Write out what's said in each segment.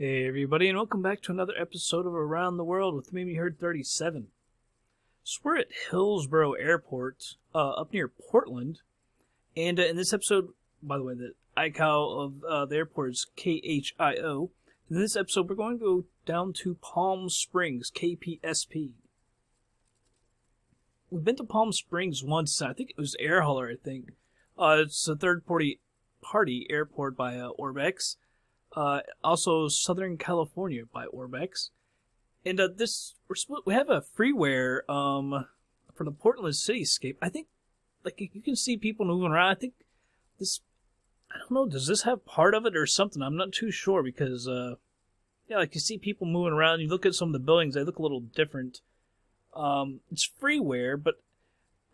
Hey everybody, and welcome back to another episode of Around the World with me, Heard 37. So we're at Hillsborough Airport, up near Portland, and in this episode, by the way, the ICAO of the airport is KHIO. In this episode, we're going to go down to Palm Springs, KPSP. We've been to Palm Springs once. I think it was Air Hauler. It's a third-party airport by Orbex. Also Southern California by Orbex. And we have a freeware for the Portland Cityscape. I think you can see people moving around. I think I don't know, does this have part of it or something? I'm not too sure because you see people moving around. You look at some of the buildings, they look a little different. It's freeware, but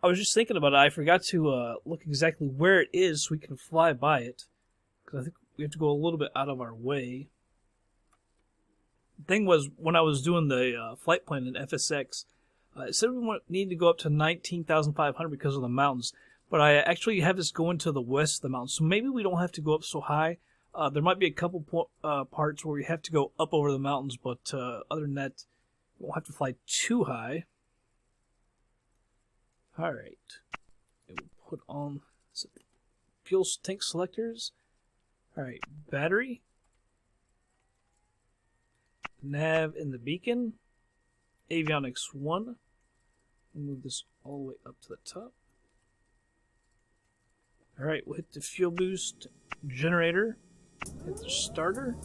I was just thinking about it. I forgot to look exactly where it is so we can fly by it. Because I think we have to go a little bit out of our way. The thing was, when I was doing the flight plan in FSX, it said we need to go up to 19,500 because of the mountains. But I actually have this going to the west of the mountains, so maybe we don't have to go up so high. There might be a couple parts where we have to go up over the mountains, but other than that, we won't have to fly too high. Alright. We'll put on fuel tank selectors. Alright, battery. Nav in the beacon. Avionics 1. We'll move this all the way up to the top. Alright, we'll hit the fuel boost generator. Hit the starter.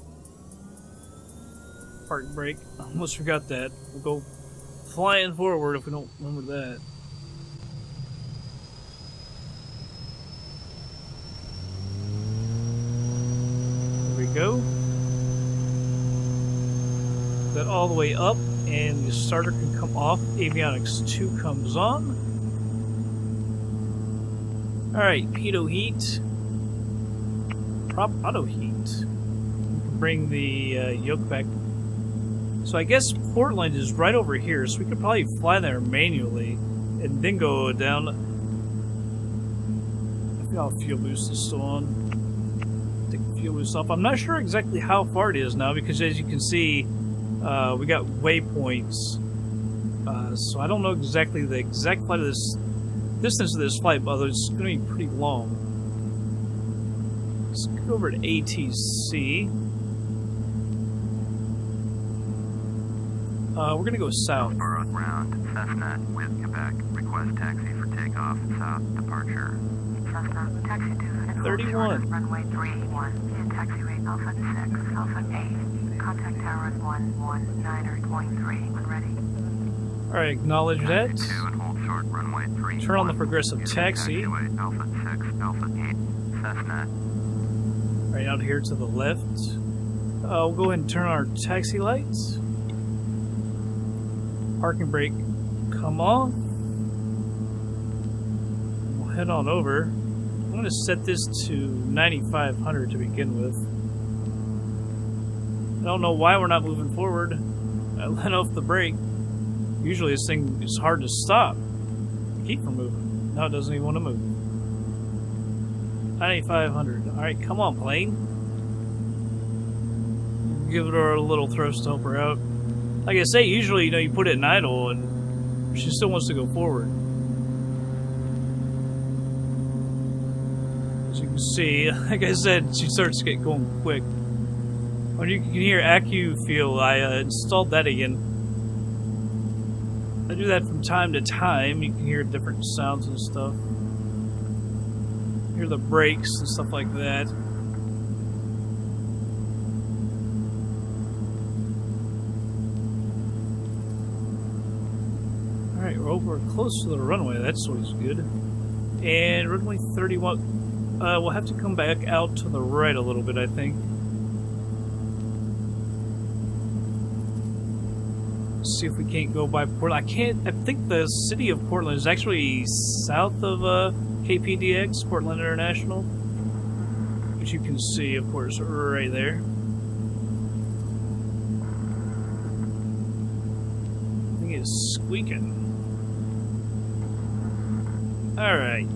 Park brake. Almost forgot that. We'll go flying forward if we don't remember that. Go. That all the way up, and the starter can come off. Avionics 2 comes on. Alright, pitot heat. Prop auto heat. We can bring the yoke back. So I guess Portland is right over here, so we could probably fly there manually and then go down. I think our fuel boost is still on. Fuel boost off. I'm not sure exactly how far it is now because, as you can see, we got waypoints. So I don't know exactly the exact flight of this distance of this flight, but it's going to be pretty long. Let's go over to ATC. We're going to go south. Ground, Cessna with Quebec. Request taxi for takeoff. South departure. Cessna, taxi to 31. Runway 31. Taxi rate Alpha 6, Alpha 8. Contact tower at 119.3 when ready. Alright, acknowledge that. And hold short, runway 3. Turn on the progressive taxi. Alpha 6, Alpha 8. Cessna. Right out here to the left. We'll go ahead and turn on our taxi lights. Parking brake come off. We'll head on over. I'm going to set this to 9,500 to begin with. I don't know why we're not moving forward. I let off the brake. Usually this thing is hard to stop. Keep from moving. Now it doesn't even want to move. 9,500. Alright, come on, plane. Give it a little thrust to help her out. Like I say, usually, you put it in idle and she still wants to go forward. As you can see, like I said, she starts to get going quick. When you can hear AccuFeel, I installed that again. I do that from time to time. You can hear different sounds and stuff. Hear the brakes and stuff like that. Alright, we're close to the runway. That's always good. And runway 31. We'll have to come back out to the right a little bit, I think. See if we can't go by Portland. I think the city of Portland is actually south of KPDX, Portland International. Which you can see, of course, right there. I think it's squeaking. Alright.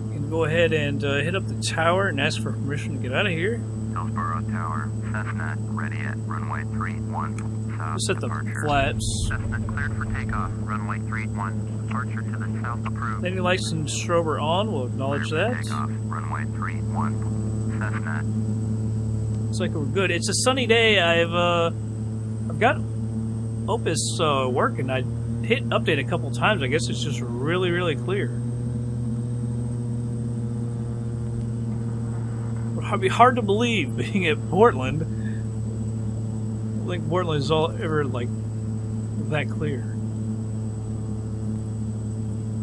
We can go ahead and hit up the tower and ask for permission to get out of here. Hillsborough tower. Cessna ready at runway 31. South Set the departure. flaps. Cessna cleared for takeoff. Runway 31. Departure to the south approved. Landing lights and strobe are on. We'll acknowledge Cleared for that. takeoff. Runway 31. Cessna. Looks like we're good. It's a sunny day. I've got Opus working. I hit update a couple times. I guess it's just really, really clear. It'd be hard to believe being at Portland. I don't think Portland is all ever like that clear.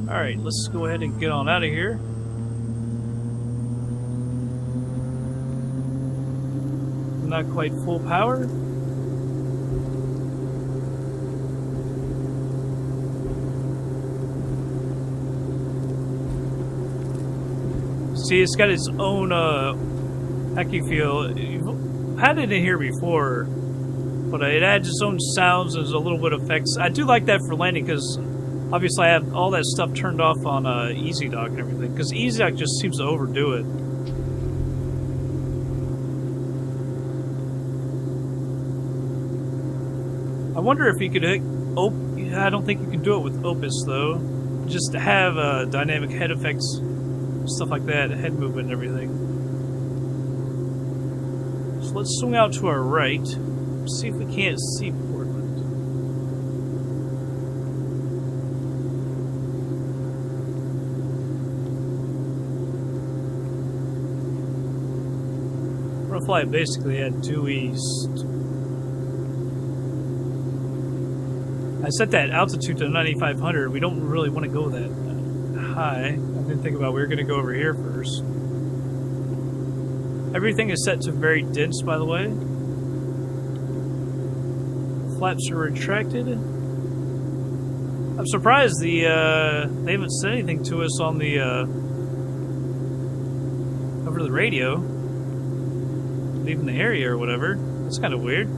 Alright, let's go ahead and get on out of here. Not quite full power. See, it's got its own Hecky feel. You've had it in here before, but it adds its own sounds and a little bit of effects. I do like that for landing because obviously I have all that stuff turned off on EZDok and everything, because EZDok just seems to overdo it. I wonder if you could hit I don't think you can do it with Opus though. Just have dynamic head effects, stuff like that, head movement and everything. So let's swing out to our right, see if we can't see Portland. We're gonna fly basically at due east. I set that altitude to 9,500. We don't really want to go that high. I didn't think about we were going to go over here first. Everything is set to very dense, by the way. Flaps are retracted. I'm surprised they haven't said anything to us on the over the radio, leaving the area or whatever. That's kind of weird.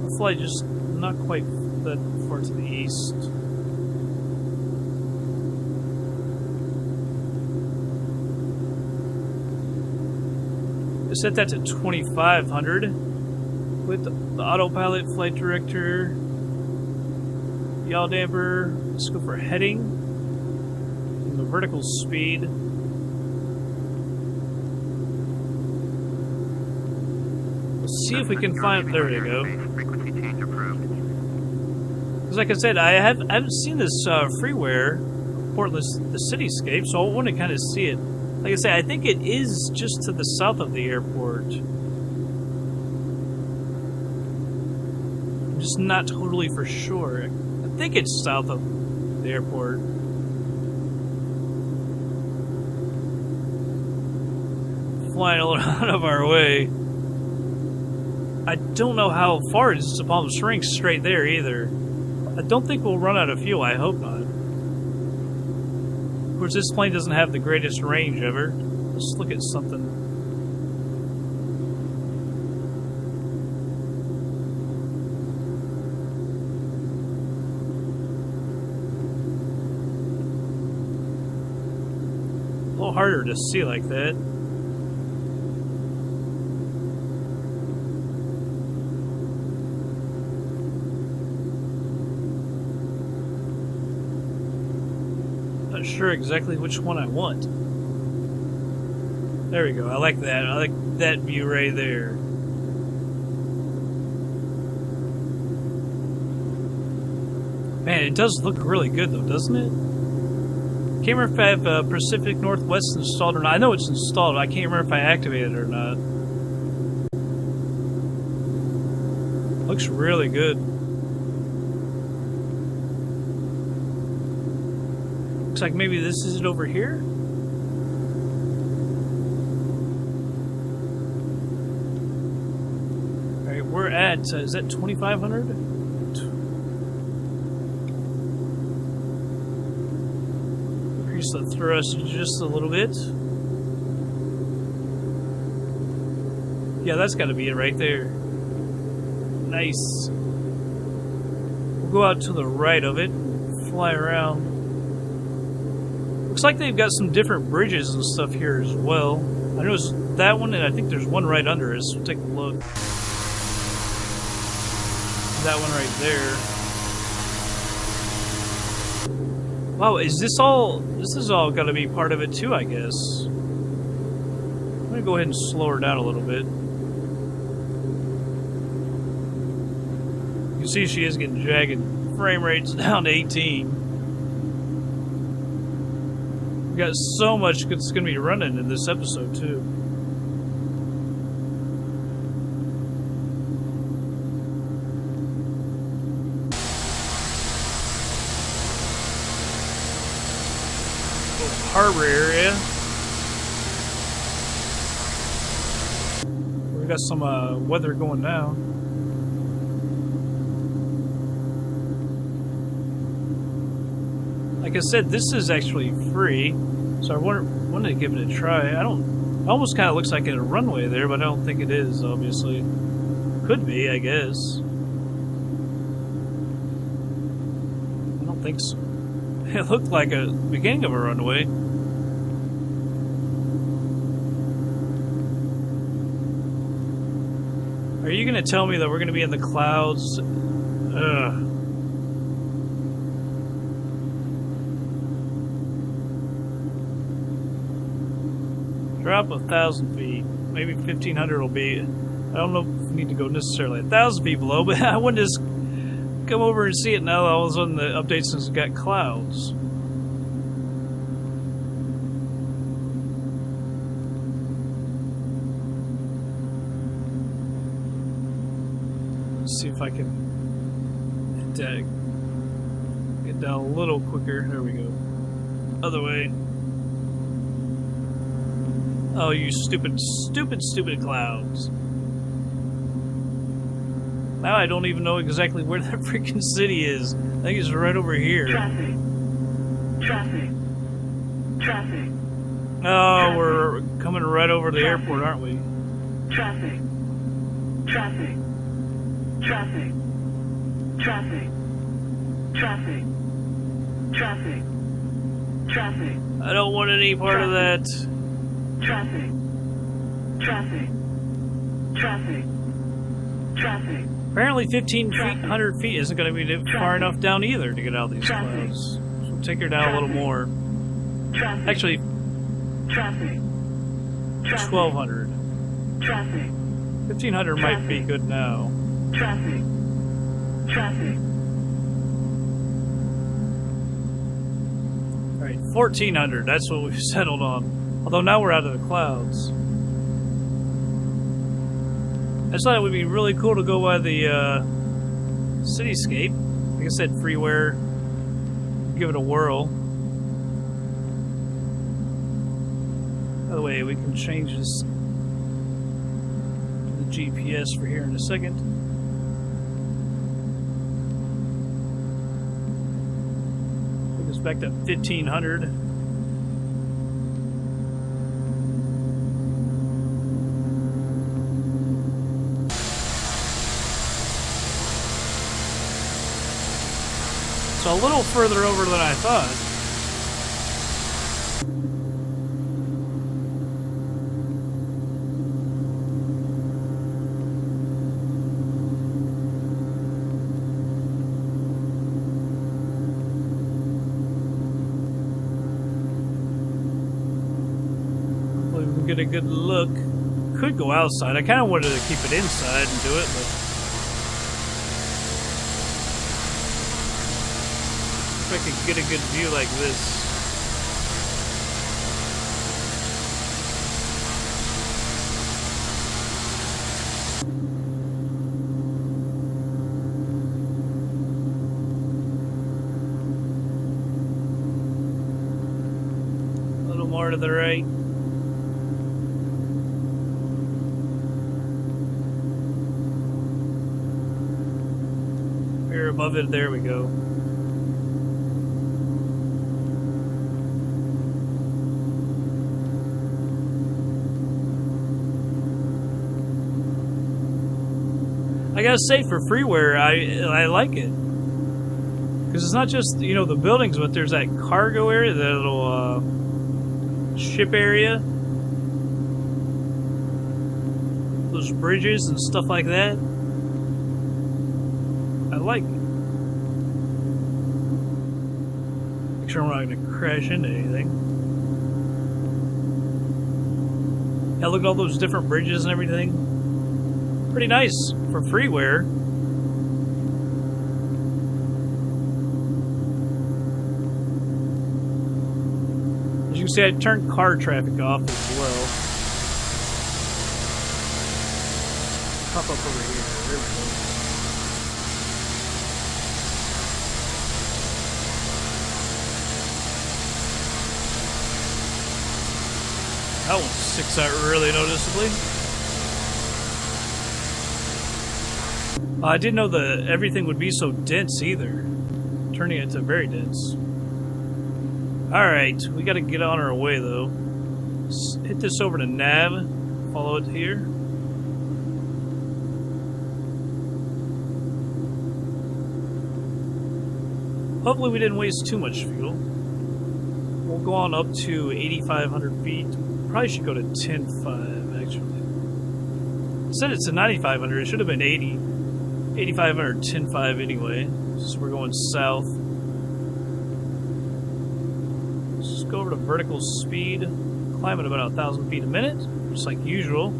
Our flight just not quite that far to the east. I set that to 2,500 with the autopilot, flight director, yaw damper. Let's go for heading and the vertical speed. Let's see if we can find. There we go. Frequency change approved. Because, like I said, I haven't seen this freeware, Portland, the Cityscape, so I want to kind of see it. Like I say, I think it is just to the south of the airport. I'm just not totally for sure. I think it's south of the airport. Flying a little out of our way. I don't know how far it is to Palm Springs straight there either. I don't think we'll run out of fuel. I hope not. Of course, this plane doesn't have the greatest range ever. Let's look at something. A little harder to see like that. Not sure exactly which one I want. There we go. I like that. I like that view right there. Man, it does look really good though, doesn't it? Can't remember if I have Pacific Northwest installed or not. I know it's installed. I can't remember if I activated it or not. Looks really good. Looks like maybe this is it over here. Alright, we're at, is that 2,500? Increase the thrust just a little bit. Yeah, that's got to be it right there. Nice. We'll go out to the right of it, fly around. Looks like they've got some different bridges and stuff here as well. I noticed that one, and I think there's one right under it, so take a look. That one right there. Wow, is this all... This is all going to be part of it too, I guess. I'm going to go ahead and slow her down a little bit. You can see she is getting jagged. Frame rate's down to 18. We got so much that's going to be running in this episode too. Harbor area. We got some weather going now. Like I said, this is actually free, so I wanted to give it a try. It almost kind of looks like a runway there, but I don't think it is, obviously. Could be, I guess. I don't think so. It looked like a beginning of a runway. Are you going to tell me that we're going to be in the clouds? Ugh. Drop 1,000 feet. Maybe 1,500 will be... I don't know if we need to go necessarily 1,000 feet below, but I wanted to just come over and see it now that all of a sudden the update since it got clouds. Let's see if I can get down a little quicker. There we go. Other way. Oh, you stupid, stupid, stupid clouds. Now I don't even know exactly where that freaking city is. I think it's right over here. Traffic. Traffic. Traffic. Oh, we're coming right over the airport, aren't we? Traffic. Traffic. Traffic. Traffic. Traffic. Traffic. Traffic. I don't want any part of that. Traffic. Traffic. Traffic. Traffic. Apparently 1,500 feet isn't going to be far enough down either to get out of these clouds. So we'll take her down a little more. Traffic. Actually, Traffic. 1,200. Traffic. 1,500 might be good now. Traffic. Traffic. Alright, 1,400. That's what we've settled on. Although now we're out of the clouds. I just thought it would be really cool to go by the Cityscape. Like I said, freeware. Give it a whirl. By the way, we can change this to the GPS for here in a second. Take us back to 1,500. So a little further over than I thought. Hopefully we can get a good look. Could go outside. I kind of wanted to keep it inside and do it, but if I could get a good view like this. A little more to the right. We're above it, there we go. I gotta say, for freeware, I like it. Because Because it's not just, you know, the buildings, but there's that cargo area, that little ship area. Those bridges and stuff like that. I like it. Make sure I'm not going to crash into anything. Yeah, look at all those different bridges and everything. Pretty nice for freeware. As you can see, I turned car traffic off as well. Pop up over here. There we go. That one sticks out really noticeably. I didn't know that everything would be so dense either. Turning it to very dense. Alright, we gotta get on our way though. Let's hit this over to nav. Follow it here. Hopefully we didn't waste too much fuel. We'll go on up to 8,500 feet. Probably should go to 10.5 actually. It said it's a 9,500. It should have been 80. 8,500, 10.5 anyway. So we're going south. Let's just go over to vertical speed. Climbing about 1,000 feet a minute, just like usual.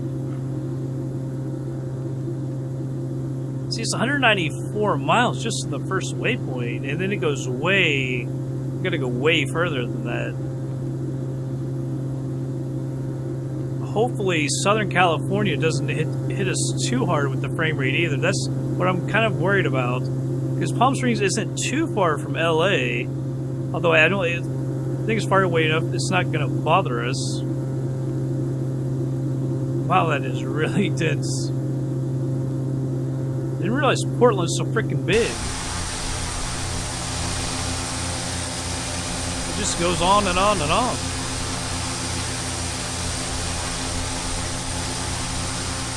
See, it's 194 miles just to the first waypoint, and then it goes way. You gotta go way further than that. Hopefully, Southern California doesn't hit us too hard with the frame rate either. That's what I'm kind of worried about, because Palm Springs isn't too far from LA. Although I think it's far away enough, it's not gonna bother us. Wow, that is really dense. Didn't realize Portland's so freaking big. It just goes on and on and on.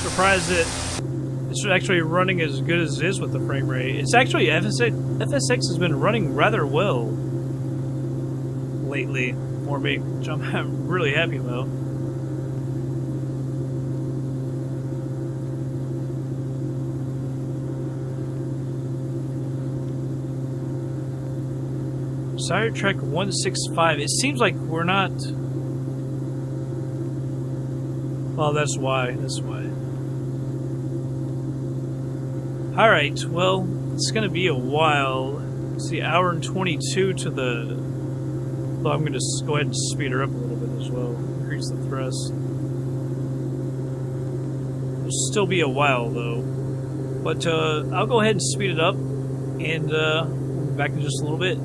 Surprised that it's actually running as good as it is with the frame rate. It's actually, FSX has been running rather well lately for me, which I'm really happy about. Sire Trek 165. It seems like we're not. Well, that's why. That's why. Alright, well, it's going to be a while. It's the hour and 22 to the. Well, I'm going to go ahead and speed her up a little bit as well. Increase the thrust. It'll still be a while, though. But I'll go ahead and speed it up. And we'll be back in just a little bit.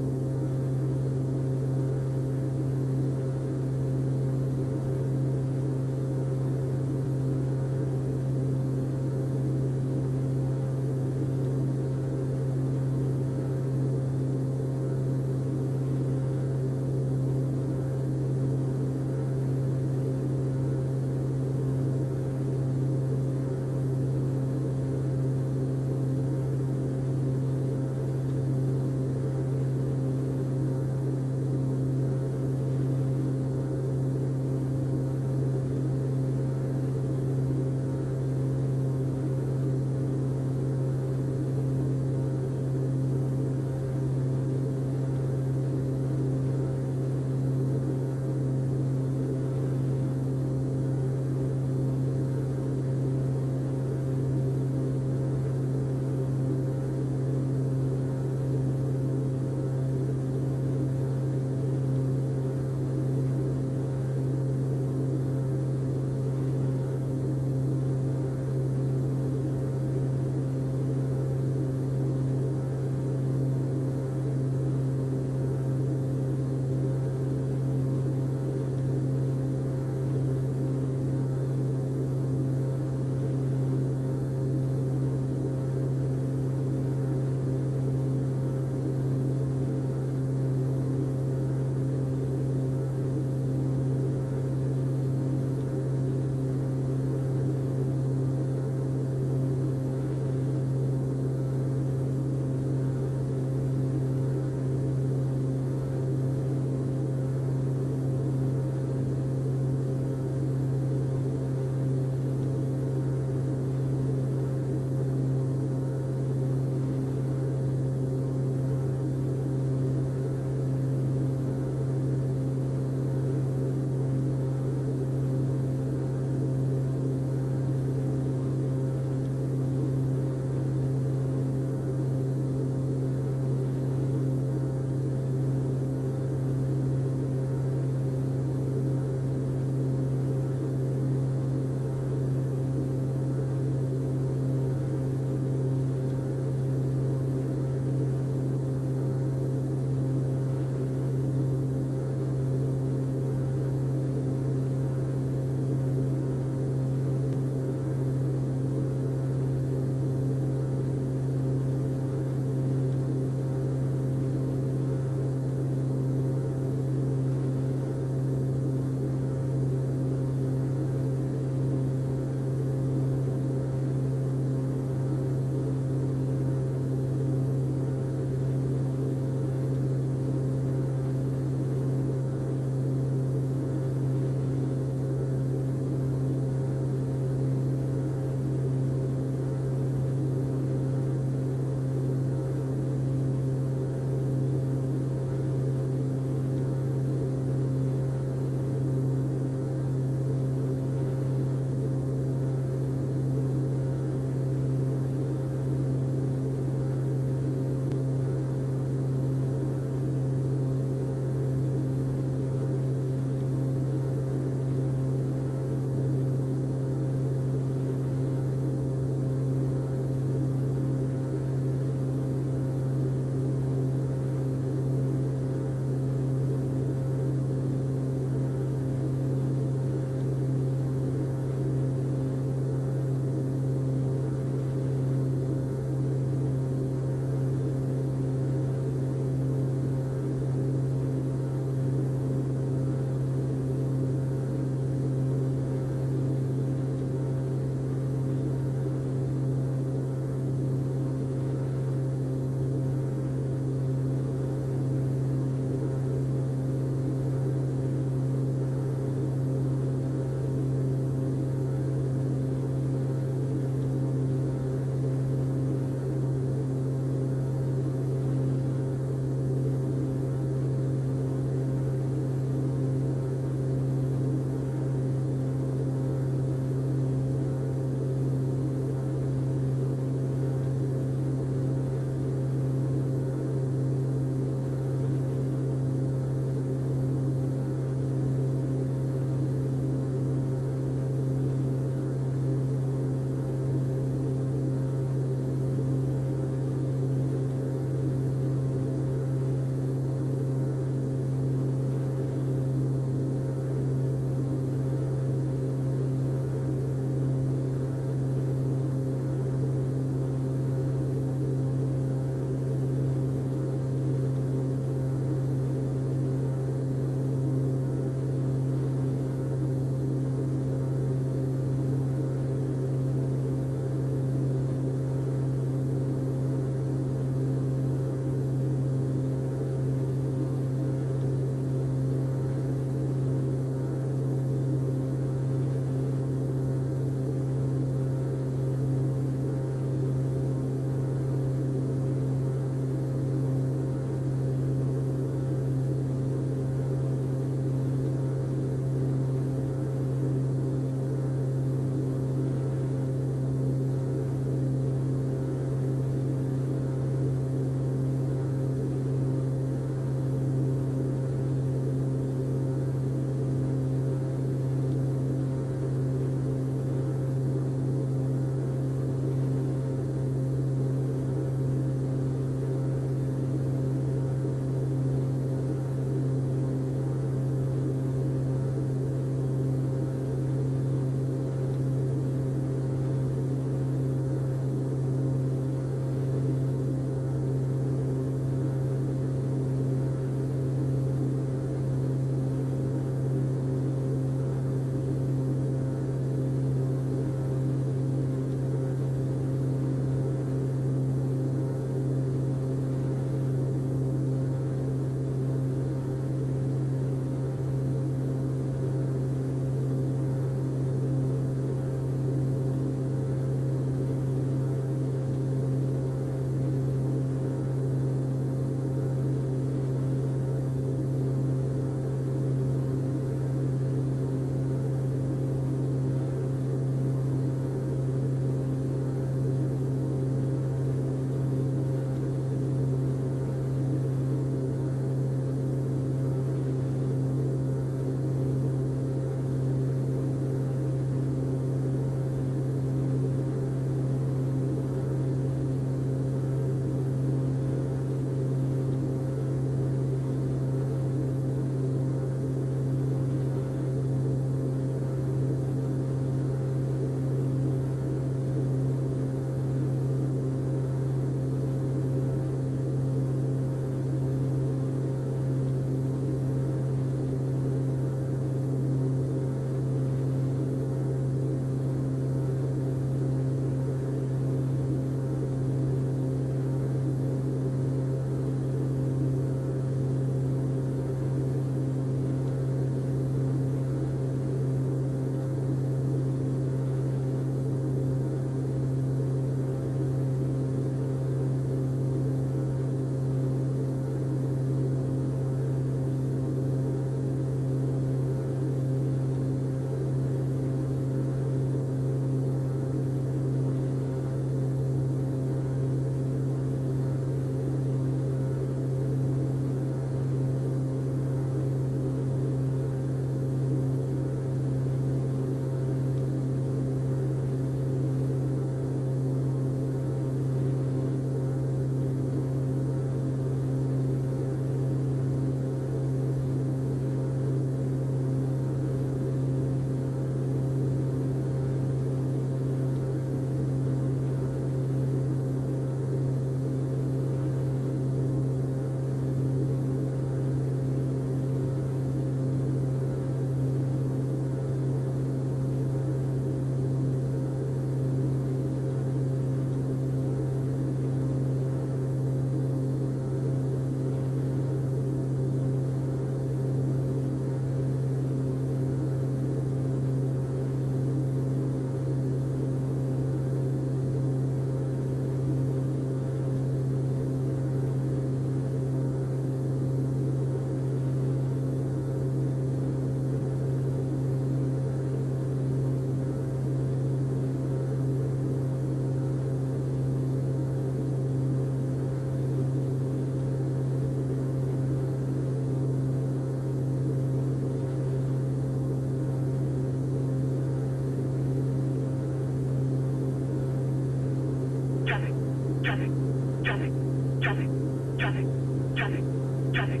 traffic, traffic, traffic,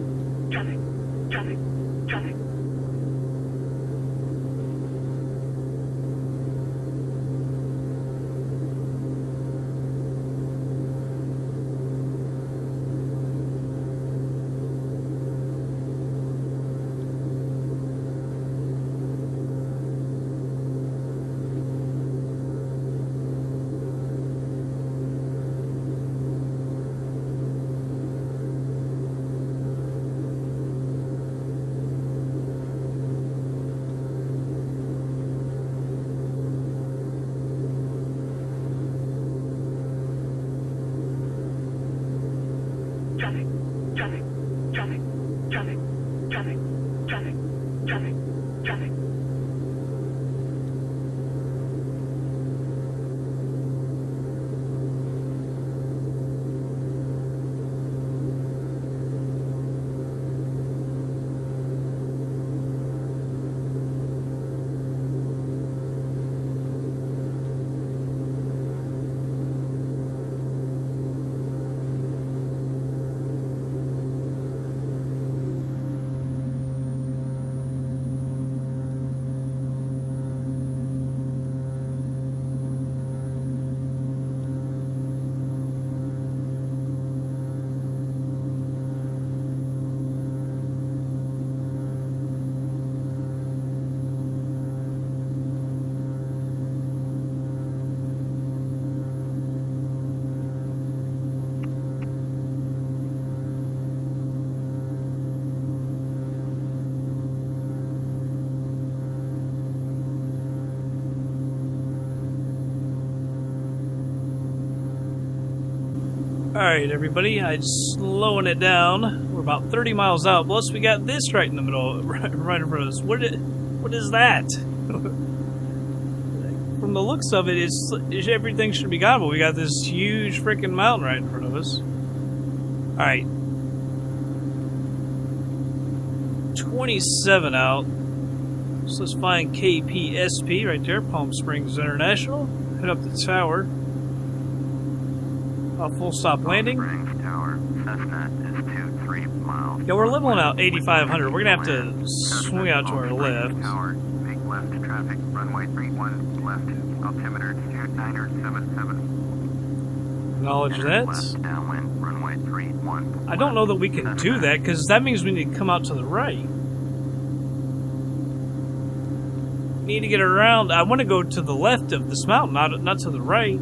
traffic, traffic, traffic. Traffic, traffic, traffic, traffic, traffic, traffic, traffic, traffic. Alright, everybody, I'm slowing it down. We're about 30 miles out. Plus, we got this right in the middle, right in front of us. What is that? From the looks of it, everything should be gone, but we got this huge freaking mountain right in front of us. Alright. 27 out. So let's find KPSP right there, Palm Springs International. Head up the tower. Full stop landing. Springs Tower, Cessna is 23 miles. Yeah, we're leveling out 8,500. We're gonna have to swing out to our left. Tower, make left traffic, runway 31 left, altimeter 2977. Acknowledge that. Left downwind, runway 31. I don't know that we can do that because that means we need to come out to the right. We need to get around. I want to go to the left of this mountain, not to the right.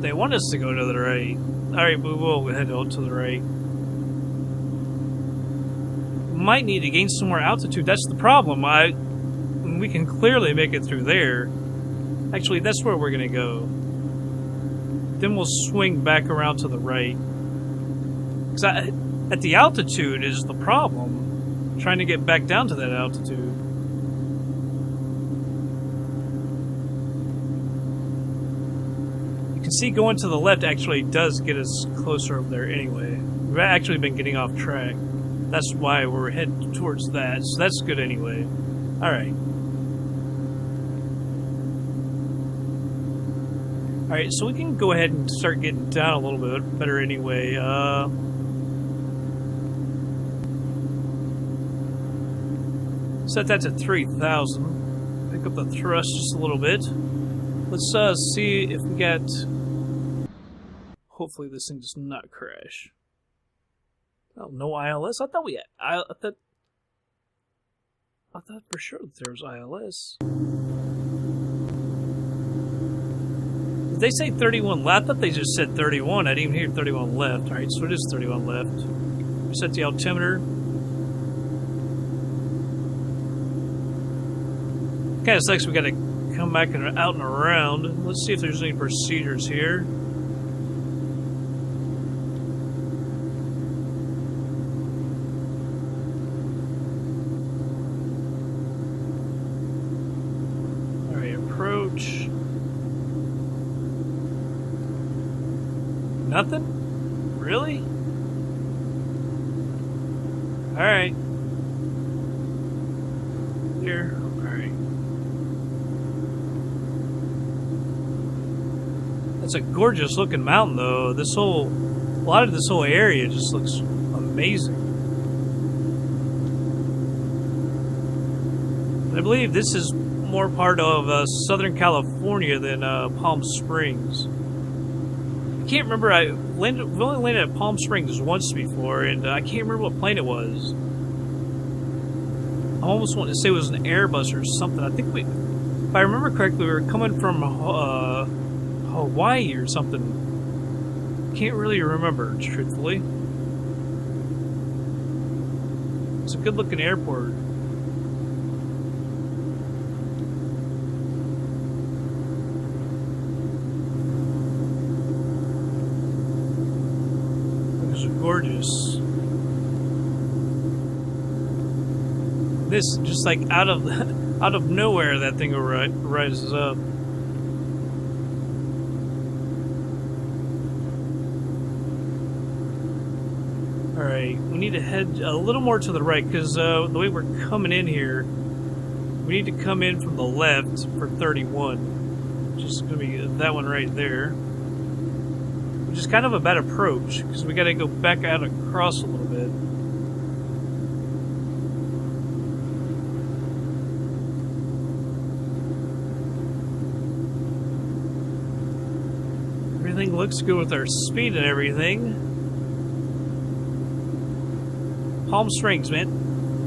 They want us to go to the right. Alright, we will head out to the right. Might need to gain some more altitude. That's the problem. We can clearly make it through there. Actually, that's where we're going to go. Then we'll swing back around to the right. Because at the altitude is the problem. Trying to get back down to that altitude. See, going to the left actually does get us closer over there anyway. We've actually been getting off track. That's why we're heading towards that, so that's good anyway. Alright. Alright, so we can go ahead and start getting down a little bit better anyway. Set that to 3,000. Pick up the thrust just a little bit. Let's see if we got... Hopefully this thing does not crash. Oh, no ILS? I thought we had... I thought for sure that there was ILS. Did they say 31 left? I thought they just said 31. I didn't even hear 31 left. Alright, so it is 31 left. Set the altimeter. Kind of sucks we gotta come back and out and around. Let's see if there's any procedures here. Alright, approach. Nothing? Really? Alright. Here. Alright. It's a gorgeous looking mountain, though. A lot of this whole area just looks amazing. I believe this is more part of Southern California than Palm Springs. I can't remember. We've only landed at Palm Springs once before, and I can't remember what plane it was. I almost wanted to say it was an Airbus or something. I think if I remember correctly, we were coming from Hawaii or something. Can't really remember, truthfully. It's a good-looking airport. These are gorgeous. This, just like out of nowhere, that thing rises up. Alright, we need to head a little more to the right, because the way we're coming in here, we need to come in from the left for 31. Which is going to be that one right there. Which is kind of a bad approach, because we got to go back out across a little bit. Everything looks good with our speed and everything. Palm Springs, man.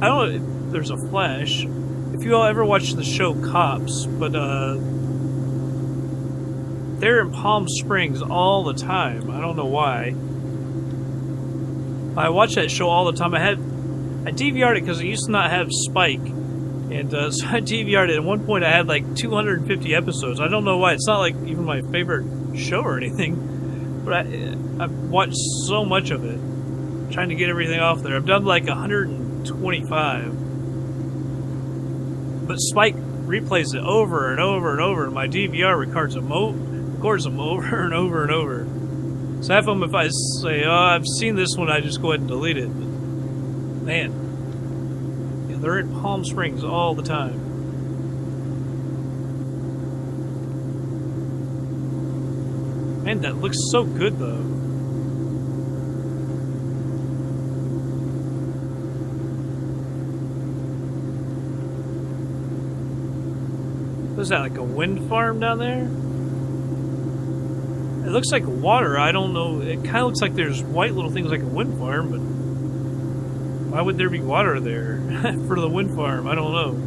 I don't know if there's a flash. If you all ever watched the show Cops, but they're in Palm Springs all the time. I don't know why. I watch that show all the time. I DVR'd it because it used to not have Spike. And so I DVR'd it. At one point I had like 250 episodes. I don't know why. It's not like even my favorite show or anything. But I've watched so much of it. Trying to get everything off there. I've done like 125. But Spike replays it over and over and over. And my DVR records them over and over and over. So half of them, if I say, oh, I've seen this one, I just go ahead and delete it. But, man. Yeah, they're in Palm Springs all the time. Man, that looks so good, though. What is that, like a wind farm down there? It looks like water. I don't know. It kind of looks like there's white little things like a wind farm, but why would there be water there for the wind farm? I don't know.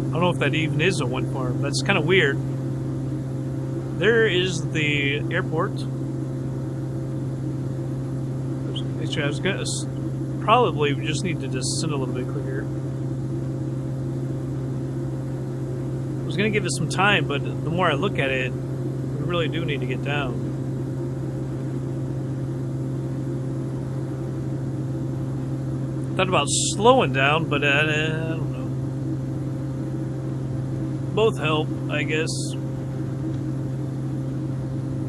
I don't know if that even is a wind farm. That's kind of weird. There is the airport. Actually, I was gonna probably just need to descend a little bit quicker. I was gonna give it some time, but the more I look at it, we really do need to get down. Thought about slowing down, but I don't know. Both help, I guess.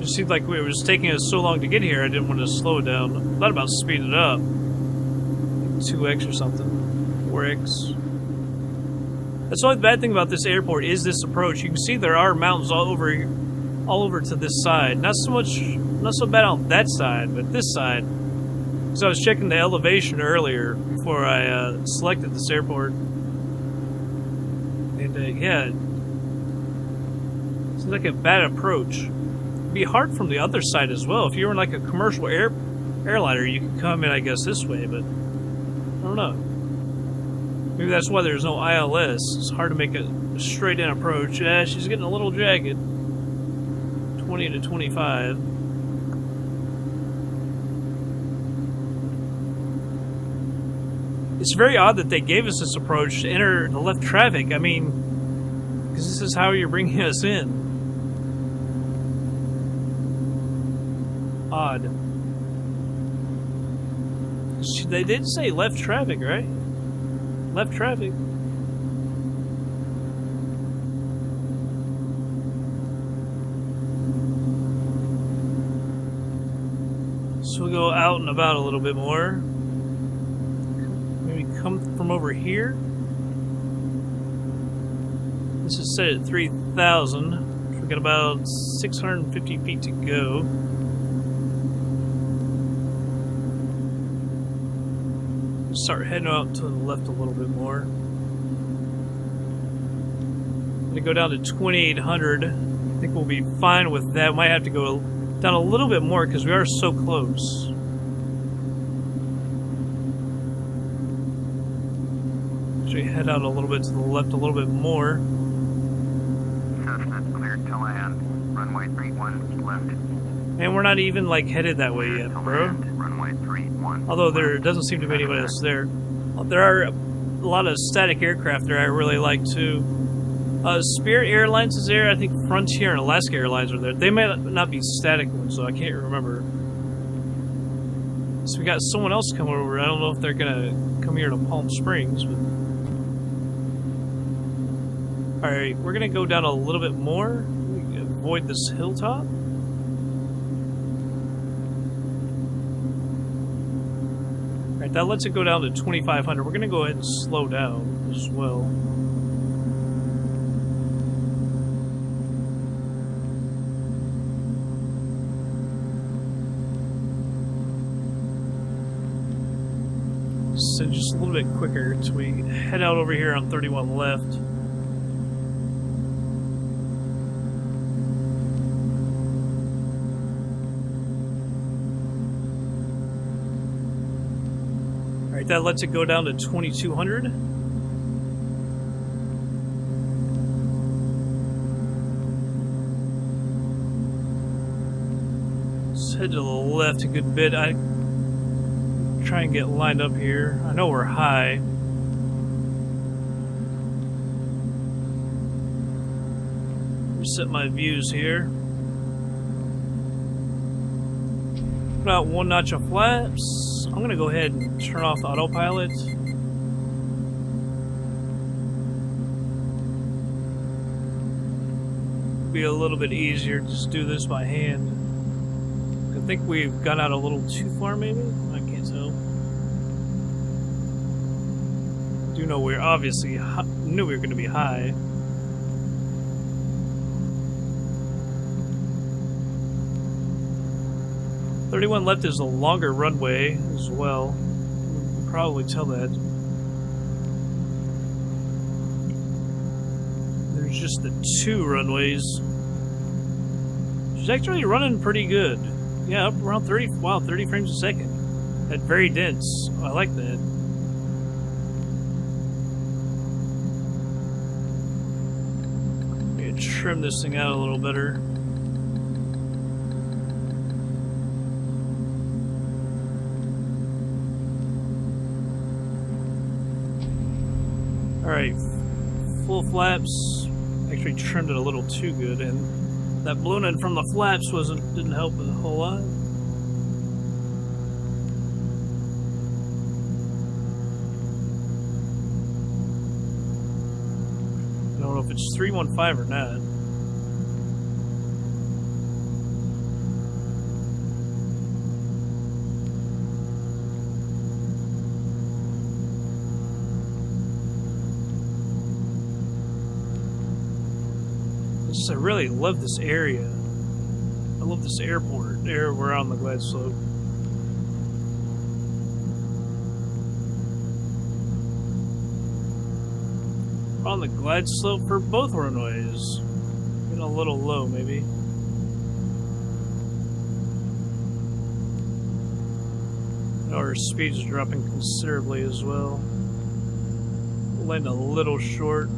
It seemed like it was taking us so long to get here, I didn't want to slow it down. I thought about speeding it up. 2x or something. 4x. That's the only bad thing about this airport is this approach. You can see there are mountains all over to this side. Not so bad on that side, but this side. So I was checking the elevation earlier before I selected this airport. And yeah, it's like a bad approach. It'd be hard from the other side as well. If you were in like a commercial airliner, you could come in, I guess, this way, but I don't know. Maybe that's why there's no ILS. It's hard to make a straight in approach. Yeah, she's getting a little jagged. 20 to 25. It's very odd that they gave us this approach to enter the left traffic. I mean, because this is how you're bringing us in. Odd. They did say left traffic, right? Left traffic. So we'll go out and about a little bit more. Maybe come from over here. This is set at 3,000, got about 650 feet to go. Start heading out to the left a little bit more. I'm gonna go down to 2800. I think we'll be fine with that. Might have to go down a little bit more because we are so close. Actually, head out a little bit to the left a little bit more. Cessna cleared to land. Runway 31 left. And we're not even like headed that way yet, To bro. land. Runway 31. Although there doesn't seem to be anybody else there. There are a lot of static aircraft there I really like too. Spirit Airlines is there. I think Frontier and Alaska Airlines are there. They may not be static ones, so I can't remember. So we got someone else coming over. I don't know if they're gonna come here to Palm Springs. But... Alright, we're gonna go down a little bit more. Avoid this hilltop. Alright, that lets it go down to 2500. We're gonna go ahead and slow down as well. So just a little bit quicker until we head out over here on 31 left. Alright, that lets it go down to 2200. Let's head to the left a good bit. I try and get lined up here. I know we're high. Reset my views here. Put out one notch of flaps. I'm gonna go ahead and turn off autopilot. Be a little bit easier to just do this by hand. I think we've gone out a little too far, maybe? I can't tell. I do know we're obviously knew we were going to be high. "31 left is a longer runway as well. You can probably tell that. There's just the two runways. She's actually running pretty good. Yeah, up around 30, wow, 30 frames a second. That's very dense. I like that. Maybe trim this thing out a little better. Alright, full flaps. Actually trimmed it a little too good, and that ballooning from the flaps didn't help a whole lot. I don't know if it's 315 or not. I really love this area. I love this airport. There, we're on the glide slope. We're on the glide slope for both runways. Getting a little low, maybe. Our speed's dropping considerably as well. Landing a little short.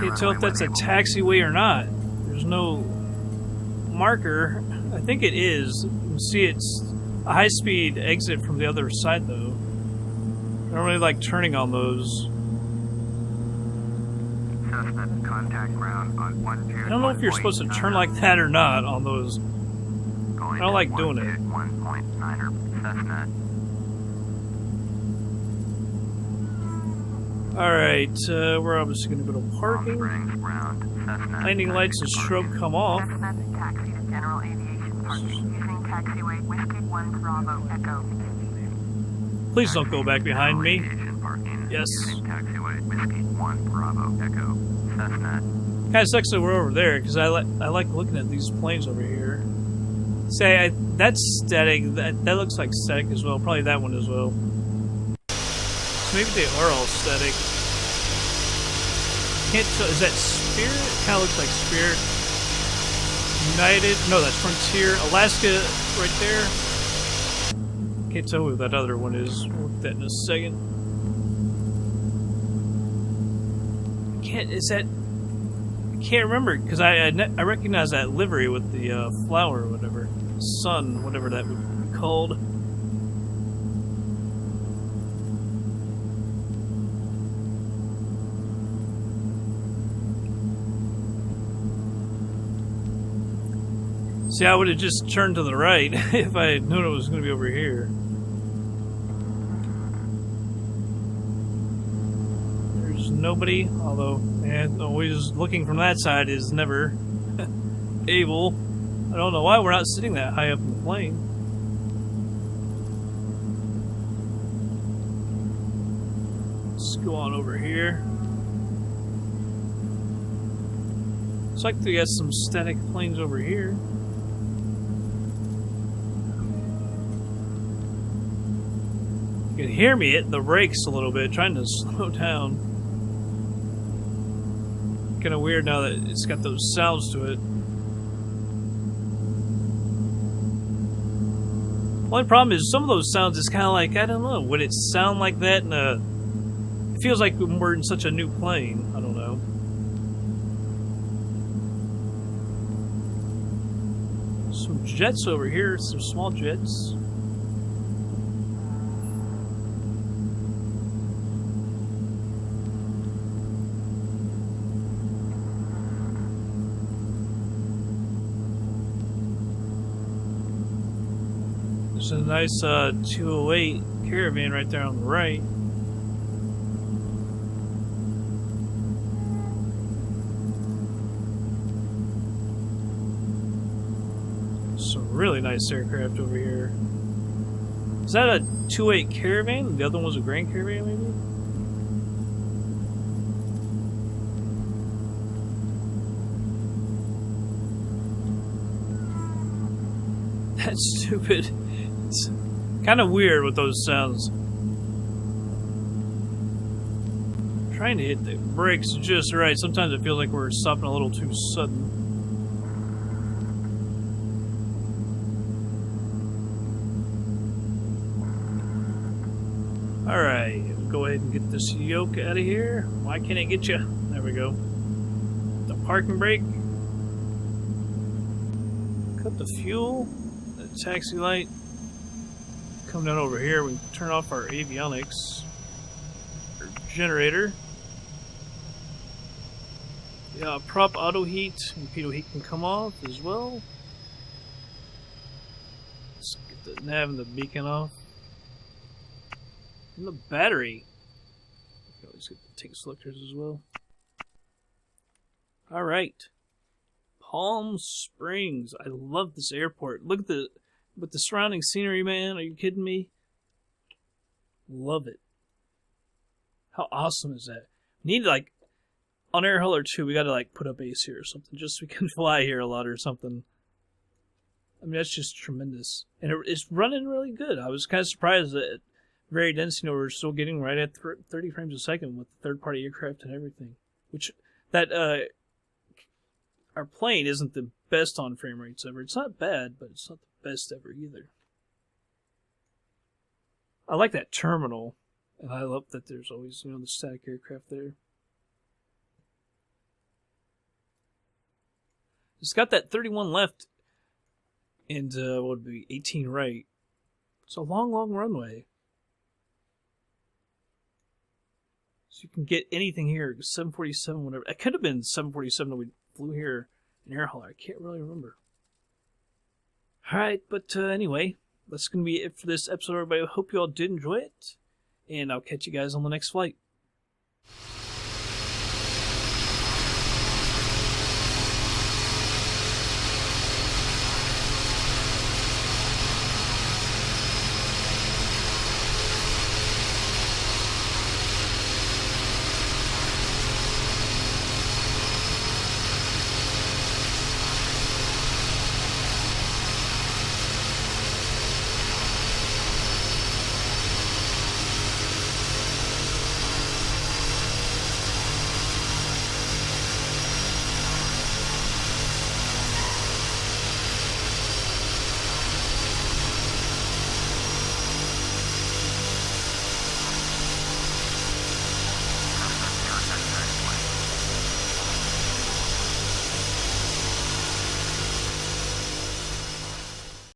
Can't tell if that's a taxiway or not. There's no marker. I think it is. You can see it's a high-speed exit from the other side, though. I don't really like turning on those. Cessna, contact ground on 12. I don't know if you're supposed to turn like that or not on those. I don't like doing it. 1.9er Cessna. Alright, we're obviously going to go to Palm parking. Springs, ground, Cessna. Landing lights and strobe come off. Cessna, taxi to general aviation parking using taxiway Whiskey 1 Bravo Echo. Please don't go back behind me. Aviation parking Yes. using taxiway Whiskey 1 Bravo Echo. Cessna. Kind of sucks that we're over there, because I like looking at these planes over here. Say, that's static. That looks like static as well. Probably that one as well. So maybe they are all static. Can't tell. Is that Spirit? Kind of looks like Spirit. United. No, that's Frontier. Alaska right there. Can't tell who that other one is. We'll look at that in a second. Is that... I can't remember, because I recognize that livery with the flower or whatever. Sun, whatever that would be called. See, I would have just turned to the right if I had known it was going to be over here. There's nobody, although always looking from that side is never able. I don't know why we're not sitting that high up in the plane. Let's go on over here. Looks like they got some static planes over here. You can hear me hitting the brakes a little bit, trying to slow down. Kind of weird now that it's got those sounds to it. Only problem is some of those sounds is kind of like, I don't know, would it sound like that in a... It feels like we're in such a new plane. I don't know. Some jets over here, some small jets. There's a nice 208 Caravan right there on the right. Some really nice aircraft over here. Is that a 208 Caravan? The other one was a Grand Caravan, maybe? That's stupid. It's kind of weird with those sounds. Trying to hit the brakes just right. Sometimes it feels like we're stopping a little too sudden. Alright, go ahead and get this yoke out of here. Why can't it get you? There we go. The parking brake. Cut the fuel. The taxi light. Come down over here. We can turn off our avionics. Our generator. Yeah, prop auto heat and pitot heat can come off as well. Let's get the nav and the beacon off. And the battery. You can always get the tank selectors as well. Alright. Palm Springs. I love this airport. Look at the surrounding scenery, man. Are you kidding me? Love it. How awesome is that? We need, like, on Air Hauler 2, we gotta, like, put a base here or something, just so we can fly here a lot or something. I mean, that's just tremendous. And it's running really good. I was kind of surprised that very dense, we're still getting right at 30 frames a second with third-party aircraft and everything. Which, that, our plane isn't the best on frame rates ever. It's not bad, but it's not the best ever either. I like that terminal, and I love that there's always, the static aircraft there. It's got that 31 left and what would be 18 right. It's a long, long runway. So you can get anything here. 747, whatever. It could have been 747 that we flew here in Air Hauler. I can't really remember. Alright, but anyway, that's going to be it for this episode, everybody. I hope you all did enjoy it. And I'll catch you guys on the next flight.